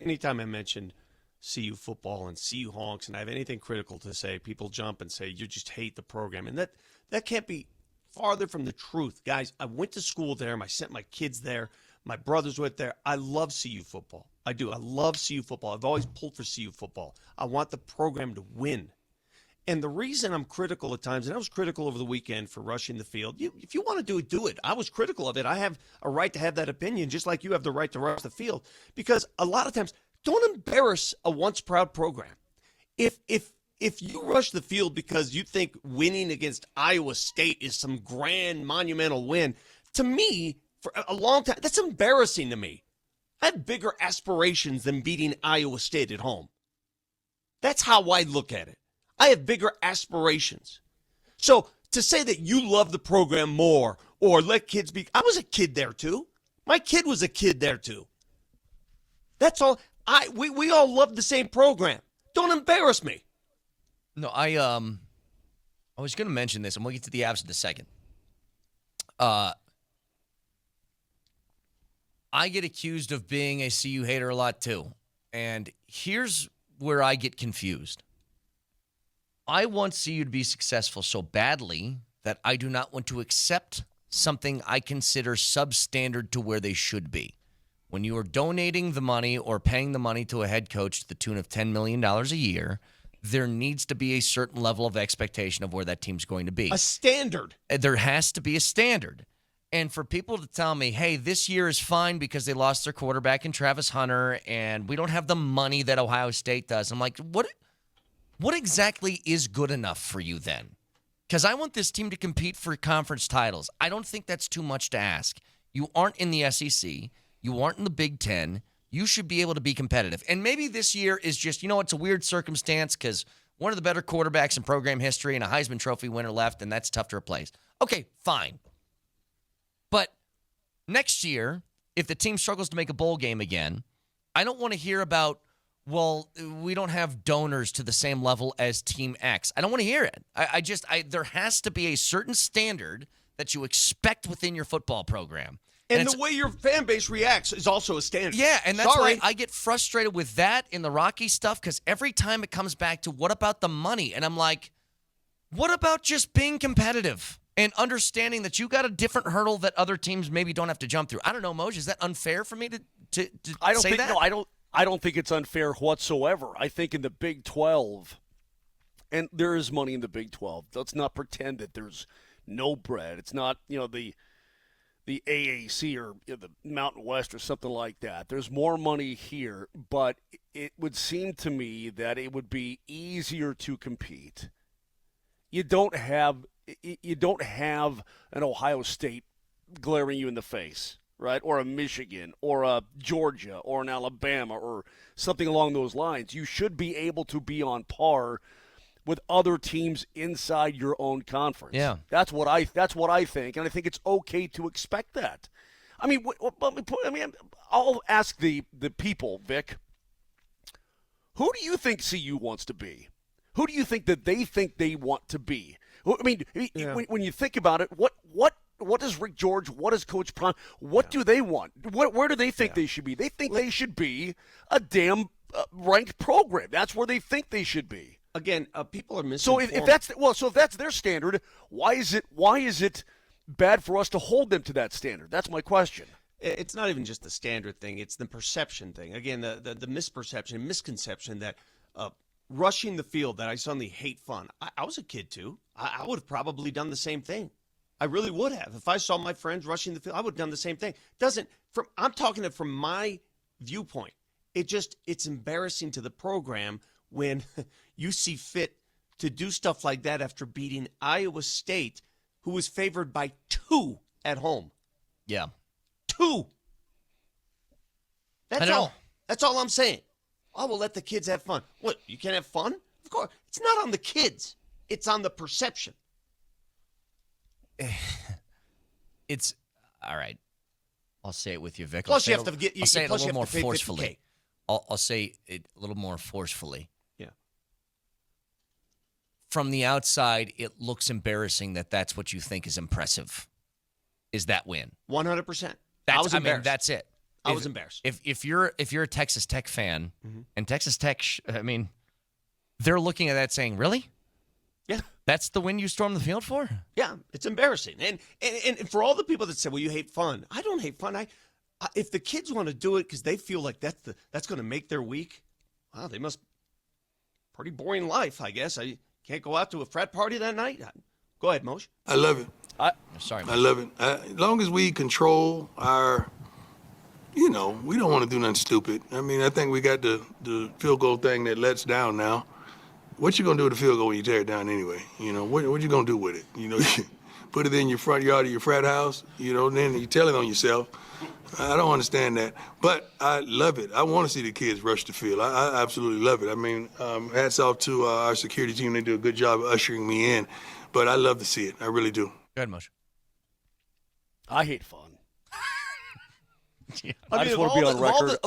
Anytime I mention CU football and CU honks and I have anything critical to say, people jump and say, you just hate the program. And that can't be farther from the truth. Guys, I went to school there. I sent my kids there. My brothers went there. I love CU football. I do. I love CU football. I've always pulled for CU football. I want the program to win. And the reason I'm critical at times, and I was critical over the weekend for rushing the field, if you want to do it, do it. I was critical of it. I have a right to have that opinion, just like you have the right to rush the field. Because a lot of times, don't embarrass a once proud program. If you rush the field because you think winning against Iowa State is some grand monumental win, to me, for a long time, that's embarrassing to me. I have bigger aspirations than beating Iowa State at home. That's how I look at it. I have bigger aspirations. So to say that you love the program more or let kids be, I was a kid there too. My kid was a kid there too. That's all. We all love the same program. Don't embarrass me. No, I was going to mention this, and we'll get to the Avs in a second. I get accused of being a CU hater a lot too. And here's where I get confused. I want CU to be successful so badly that I do not want to accept something I consider substandard to where they should be. When you are donating the money or paying the money to a head coach to the tune of $10 million a year, there needs to be a certain level of expectation of where that team's going to be. A standard. There has to be a standard. And for people to tell me, hey, this year is fine because they lost their quarterback in Travis Hunter and we don't have the money that Ohio State does. I'm like, what exactly is good enough for you then? Because I want this team to compete for conference titles. I don't think that's too much to ask. You aren't in the SEC. You aren't in the Big Ten. You should be able to be competitive. And maybe this year is just, it's a weird circumstance because one of the better quarterbacks in program history and a Heisman Trophy winner left, and that's tough to replace. Okay, fine. But next year, if the team struggles to make a bowl game again, I don't want to hear about, well, we don't have donors to the same level as Team X. I don't want to hear it. There has to be a certain standard that you expect within your football program. And the way your fan base reacts is also a standard. Yeah, and that's why I get frustrated with that in the Rocky stuff, because every time it comes back to what about the money? And I'm like, what about just being competitive and understanding that you got a different hurdle that other teams maybe don't have to jump through? I don't know, Moj, is that unfair for me to say that? No, I don't think it's unfair whatsoever. I think in the Big 12, and there is money in the Big 12. Let's not pretend that there's no bread. It's not, the AAC or the Mountain West or something like that. There's more money here, but it would seem to me that it would be easier to compete. You don't have an Ohio State glaring you in the face, right? Or a Michigan or a Georgia or an Alabama or something along those lines. You should be able to be on par with other teams inside your own conference. Yeah. That's what I think, and I think it's okay to expect that. I mean, I'll ask the people, Vic. Who do you think CU wants to be? Who do you think that they think they want to be? I mean, when you think about it, what does Rick George, what does Coach Prime, what do they want? Where do they think they should be? They think they should be a damn ranked program. That's where they think they should be. Again, people are missing. So if that's their standard, why is it bad for us to hold them to that standard? That's my question. It's not even just the standard thing; it's the perception thing. Again, the misconception that rushing the field, that I suddenly hate fun. I was a kid too. I would have probably done the same thing. I really would have. If I saw my friends rushing the field, I would have done the same thing. I'm talking from my viewpoint. It's embarrassing to the program when you see fit to do stuff like that after beating Iowa State, who was favored by 2 at home. Yeah. 2. That's all. That's all I'm saying. Oh, we'll let the kids have fun. What, you can't have fun? Of course. It's not on the kids. It's on the perception. It's all right. I'll say it with you, Vic. Plus, I'll say it a little more forcefully. 50K. I'll say it a little more forcefully. Yeah. From the outside, it looks embarrassing that that's what you think is impressive, is that win. 100%. That's it. I was embarrassed. If you're a Texas Tech fan, and Texas Tech, they're looking at that saying, really? Yeah. That's the win you stormed the field for? Yeah, it's embarrassing. And for all the people that say, well, you hate fun. I don't hate fun. If the kids want to do it because they feel like that's going to make their week, wow, they must pretty boring life, I guess. I can't go out to a frat party that night. Go ahead, Moshe. I love it. Sorry, I love it. As long as we control our, we don't want to do nothing stupid. I mean, I think we got the field goal thing that lets down now. What you gonna do with the field goal when you tear it down anyway? What you gonna do with it? You put it in your front yard of your frat house. Then you tell it on yourself. I don't understand that, but I love it. I want to see the kids rush the field. I absolutely love it. I mean, hats off to our security team. They do a good job of ushering me in, but I love to see it. I really do. Go ahead, Moshe. I hate fun. Yeah. I just want to be on record.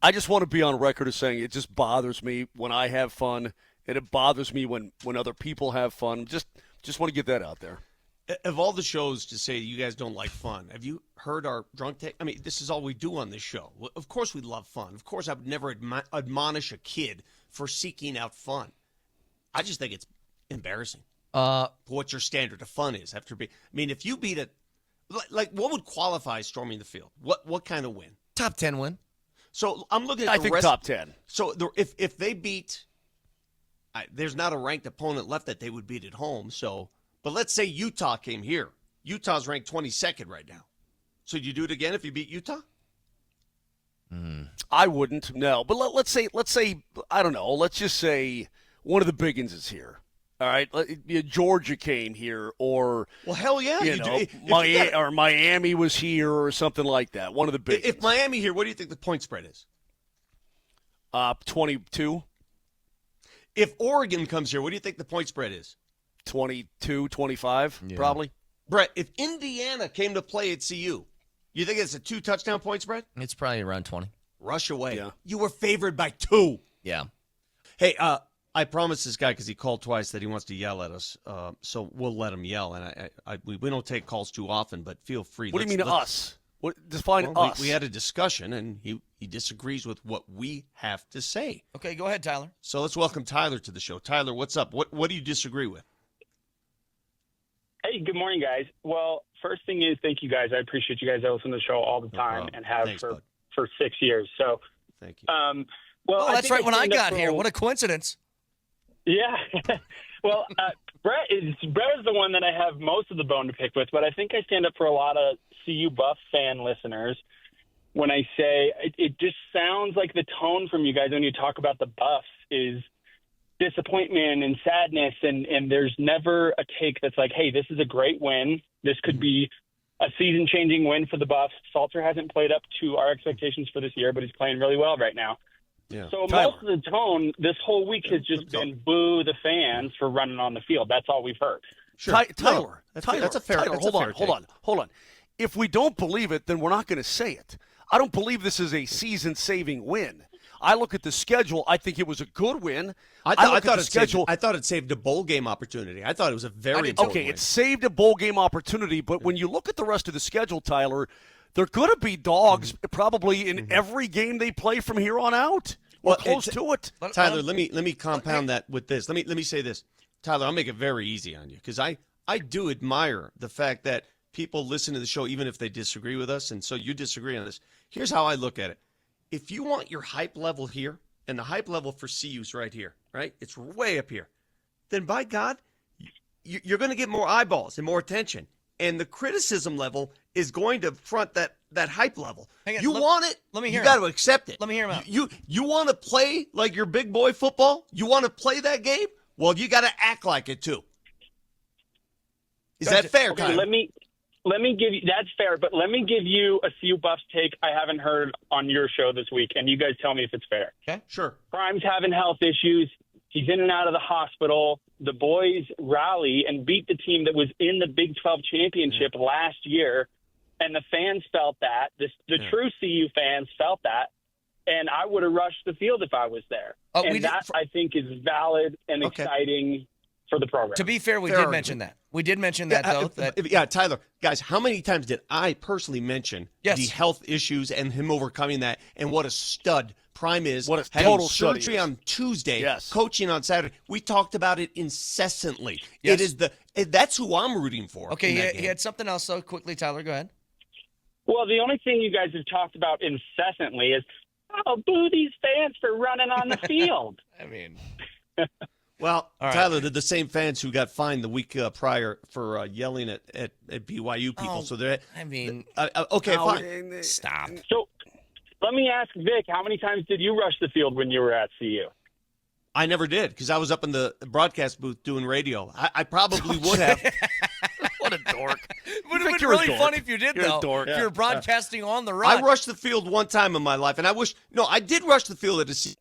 I just want to be on record as saying it just bothers me when I have fun, and it bothers me when other people have fun. Just want to get that out there. Of all the shows to say you guys don't like fun, have you heard our drunk take? I mean, this is all we do on this show. Of course we love fun. Of course I would never admonish a kid for seeking out fun. I just think it's embarrassing. What your standard of fun is after being. I mean, if you beat it, like what would qualify storming the field? What kind of win? Top 10 win. So I'm looking at I the think rest. top 10. So if they beat, there's not a ranked opponent left that they would beat at home. So, but let's say Utah came here. Utah's ranked 22nd right now. So you do it again if you beat Utah? I wouldn't. No, but let's say I don't know. Let's just say one of the big ones is here. All right, Georgia came here, or well, hell yeah, Miami was here, or something like that. One of the big. If Miami here, what do you think the point spread is? 22. If Oregon comes here, what do you think the point spread is? 22, 25, probably. Brett, if Indiana came to play at CU, you think it's a 2-touchdown point spread? It's probably around 20. Rush away. Yeah. You were favored by 2. Yeah. Hey, I promised this guy because he called twice that he wants to yell at us, so we'll let him yell. And we don't take calls too often, but feel free. What do you mean us? Define us. We had a discussion, and he disagrees with what we have to say. Okay, go ahead, Tyler. So let's welcome Tyler to the show. Tyler, what's up? What do you disagree with? Hey, good morning, guys. Well, first thing is, thank you guys. I appreciate you guys that listen to the show all the time and have Thanks, for 6 years. So, thank you. Well, that's right. When I got here, what a coincidence. Yeah. Well, Brett is the one that I have most of the bone to pick with, but I think I stand up for a lot of CU Buff fan listeners when I say it just sounds like the tone from you guys when you talk about the Buffs is disappointment and sadness, and there's never a take that's like, hey, this is a great win. This could be a season-changing win for the Buffs. Salter hasn't played up to our expectations for this year, but he's playing really well right now. Yeah. So Tyler. most of the tone this whole week has just been boo the fans for running on the field. That's all we've heard. Sure. Tyler, that's a fair. Tyler, that's a fair take. hold on. If we don't believe it, then we're not going to say it. I don't believe this is a season-saving win. I look at the schedule. I think it was a good win. I thought it saved a bowl game opportunity. I thought it was a very important win. It saved a bowl game opportunity, but when you look at the rest of the schedule, Tyler, they're going to be dogs probably in every game they play from here on out. Or close to it. Tyler, let me compound that with this. Let me say this. Tyler, I'll make it very easy on you because I do admire the fact that people listen to the show even if they disagree with us, and so you disagree on this. Here's how I look at it. If you want your hype level here, and the hype level for CU's right here, right? It's way up here. Then by God, you're going to get more eyeballs and more attention. And the criticism level is going to front that hype level. You want it? Let me hear you got to accept it. Let me hear him out. You want to play like your big boy football? You want to play that game? Well, you got to act like it too. Is that fair, okay, Tyler? Let me give you – that's fair, but let me give you a CU Buffs take I haven't heard on your show this week, and you guys tell me if it's fair. Okay, sure. Prime's having health issues. He's in and out of the hospital. The boys rally and beat the team that was in the Big 12 championship last year, and the fans felt that. The true CU fans felt that, and I would have rushed the field if I was there. I think is valid and exciting for the program. To be fair, we Fair did argument. mention that. We did mention that, though. Yeah, Tyler, guys, how many times did I personally mention Yes. the health issues and him overcoming that, and what a stud Prime is? What a having total stud he surgery is. on Tuesday, Yes. coaching on Saturday. We talked about it incessantly. Yes. It is that's who I'm rooting for. Okay, in that he game. had something else, so quickly, Tyler, go ahead. Well, the only thing you guys have talked about incessantly is, oh, boo these fans for running on the field. I mean, Well, All right. Tyler, they're the same fans who got fined the week prior for yelling at BYU people. Oh, So they're I mean, okay, No, fine. stop. So let me ask Vic, how many times did you rush the field when you were at CU? I never did because I was up in the broadcast booth doing radio. I probably would have. What a dork. Would have Vic, been you're a really dork. funny if you did, You're a though. dork. If you're broadcasting on the I run. rushed the field one time in my life, and I did rush the field at a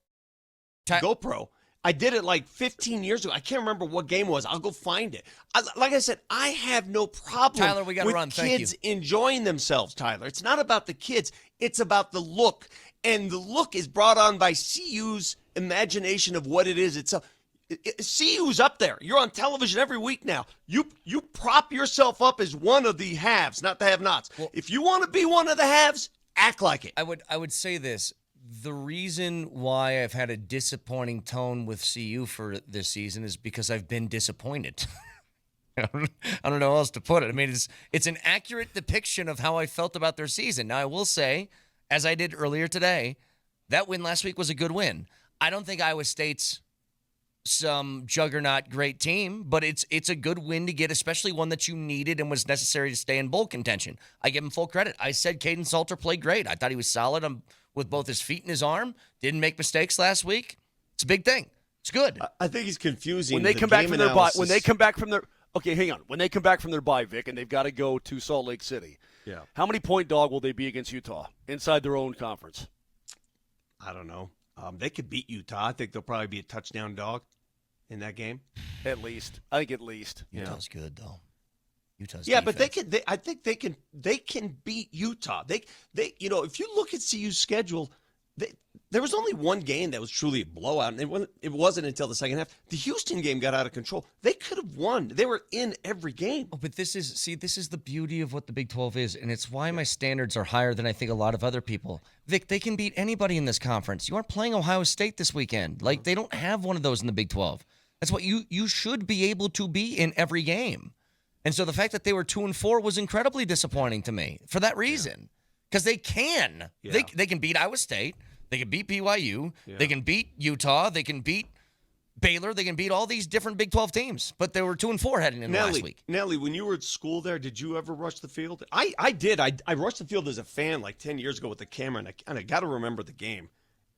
Ty- GoPro. I did it like 15 years ago. I can't remember what game it was. I'll go find it. Like I said, I have no problem Tyler, we gotta with run. Thank kids enjoying themselves, Tyler. It's not about the kids. It's about the look. And the look is brought on by CU's imagination of what it is itself. CU's up there. You're on television every week now. You prop yourself up as one of the haves, not the have-nots. If you want to be one of the haves, act like it. I would say this. The reason why I've had a disappointing tone with CU for this season is because I've been disappointed. I don't know how else to put it. I mean, it's an accurate depiction of how I felt about their season. Now, I will say, as I did earlier today, that win last week was a good win. I don't think Iowa State's some juggernaut great team, but it's a good win to get, especially one that you needed and was necessary to stay in bowl contention. I give him full credit. I said Caden Salter played great. I thought he was solid with both his feet and his arm. Didn't make mistakes last week. It's a big thing. It's good. I think he's confusing. When they the come back game from their bye, analysis. when they come back from their hang on. When they come back from their bye, Vic, and they've got to go to Salt Lake City. Yeah. How many point dog will they be against Utah inside their own conference? I don't know. They could beat Utah. I think they'll probably be a touchdown dog in that game. At least, I think at least. Utah's good though. Utah's Yeah, but defense. I think they can beat Utah. They if you look at CU's schedule, there was only one game that was truly a blowout, and it wasn't until the second half. The Houston game got out of control. They could have won. They were in every game. Oh, but this is the beauty of what the Big 12 is, and it's why my standards are higher than I think a lot of other people. Vic, they can beat anybody in this conference. You aren't playing Ohio State this weekend. Like, they don't have one of those in the Big 12. That's what you should be able to be in every game. And so the fact that they were 2-4 was incredibly disappointing to me for that reason. Because they can. Yeah. They can beat Iowa State. They can beat BYU. Yeah. They can beat Utah. They can beat Baylor. They can beat all these different Big 12 teams. But they were 2-4 heading into last week. Nelly, when you were at school there, did you ever rush the field? I did. I rushed the field as a fan like 10 years ago with the camera, and I got to remember the game.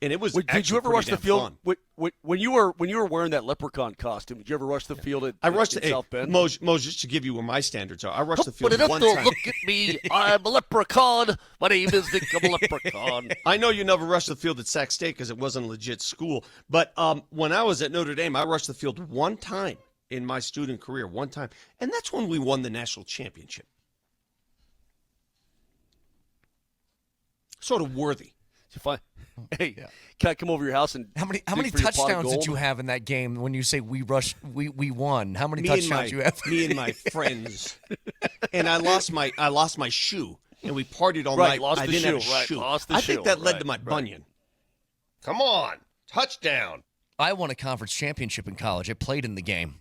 And it was Did you ever rush the field when you were wearing that leprechaun costume? Did you ever rush the field at South Bend? Mose, just to give you where my standards are, I rushed the field But one time. look at me. I'm a leprechaun. My name is Vic. I'm a leprechaun. I know you never rushed the field at Sac State because it wasn't a legit school. But when I was at Notre Dame, I rushed the field one time in my student career, one time. And that's when we won the national championship. Sort of worthy. Hey, can I come over to your house and how many dig for your pot of touchdowns did gold? you have in that game when you say we won? How many Me touchdowns you have? Me and my friends. And I lost my shoe. And we partied all night. Lost I the didn't shoe, have a right, shoe. lost the I think shoe, that led right, to my right. bunion. Come on. Touchdown. I won a conference championship in college. I played in the game.